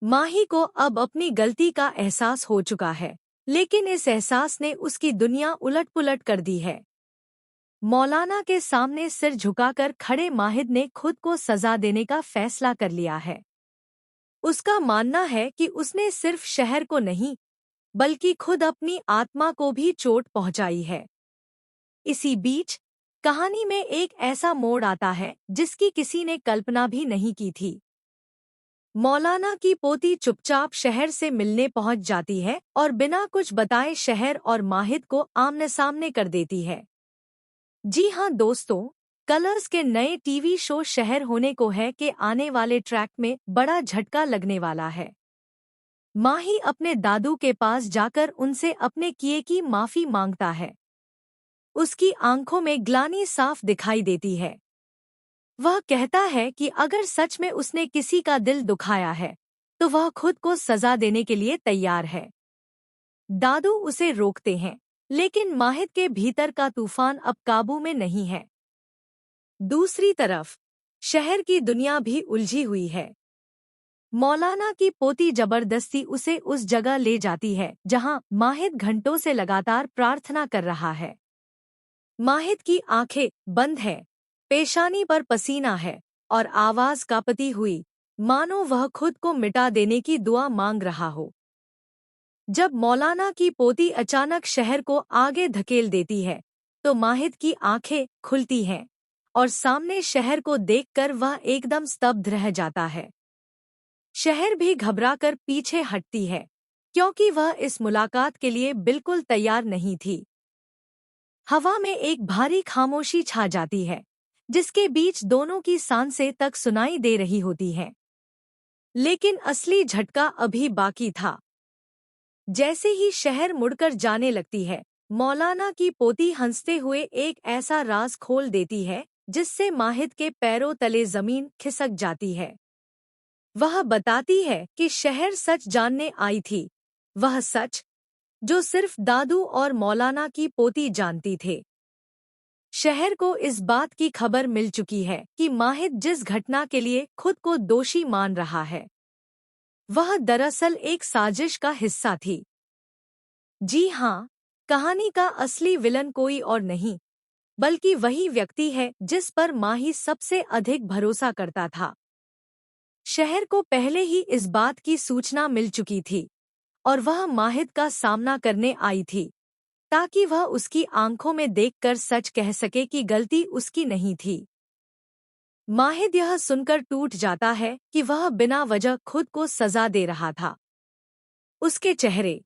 माही को अब अपनी गलती का एहसास हो चुका है, लेकिन इस एहसास ने उसकी दुनिया उलट-पुलट कर दी है। मौलाना के सामने सिर झुकाकर खड़े माहिद ने खुद को सजा देने का फैसला कर लिया है। उसका मानना है कि उसने सिर्फ शहर को नहीं, बल्कि खुद अपनी आत्मा को भी चोट पहुंचाई है। इसी बीच कहानी में एक ऐसा मोड़ आता है जिसकी किसी ने कल्पना भी नहीं की थी। मौलाना की पोती चुपचाप शहर से मिलने पहुंच जाती है और बिना कुछ बताए शहर और माहिद को आमने सामने कर देती है। जी हाँ दोस्तों, कलर्स के नए टीवी शो शहर होने को है कि आने वाले ट्रैक में बड़ा झटका लगने वाला है। माही अपने दादू के पास जाकर उनसे अपने किए की माफी मांगता है। उसकी आंखों में ग्लानि साफ दिखाई देती है। वह कहता है कि अगर सच में उसने किसी का दिल दुखाया है, तो वह खुद को सजा देने के लिए तैयार है। दादू उसे रोकते हैं, लेकिन माहिद के भीतर का तूफान अब काबू में नहीं है। दूसरी तरफ शहर की दुनिया भी उलझी हुई है। मौलाना की पोती जबरदस्ती उसे उस जगह ले जाती है जहां माहिद घंटों से लगातार प्रार्थना कर रहा है। माहिद की आंखें बंद है, पेशानी पर पसीना है और आवाज कांपती हुई, मानो वह खुद को मिटा देने की दुआ मांग रहा हो। जब मौलाना की पोती अचानक शहर को आगे धकेल देती है, तो माहिद की आंखें खुलती हैं और सामने शहर को देखकर वह एकदम स्तब्ध रह जाता है। शहर भी घबराकर पीछे हटती है, क्योंकि वह इस मुलाकात के लिए बिल्कुल तैयार नहीं थी। हवा में एक भारी खामोशी छा जाती है, जिसके बीच दोनों की सांसें तक सुनाई दे रही होती हैं। लेकिन असली झटका अभी बाकी था। जैसे ही शहर मुड़कर जाने लगती है, मौलाना की पोती हंसते हुए एक ऐसा राज खोल देती है जिससे माहिद के पैरों तले जमीन खिसक जाती है। वह बताती है कि शहर सच जानने आई थी, वह सच जो सिर्फ दादू और मौलाना की पोती जानती थे। शहर को इस बात की खबर मिल चुकी है कि माहिद जिस घटना के लिए खुद को दोषी मान रहा है, वह दरअसल एक साजिश का हिस्सा थी। जी हाँ, कहानी का असली विलन कोई और नहीं, बल्कि वही व्यक्ति है जिस पर माही सबसे अधिक भरोसा करता था। शहर को पहले ही इस बात की सूचना मिल चुकी थी और वह माहिद का सामना करने आई थी, ताकि वह उसकी आंखों में देखकर सच कह सके कि गलती उसकी नहीं थी। माहिद यह सुनकर टूट जाता है कि वह बिना वजह खुद को सजा दे रहा था। उसके चेहरे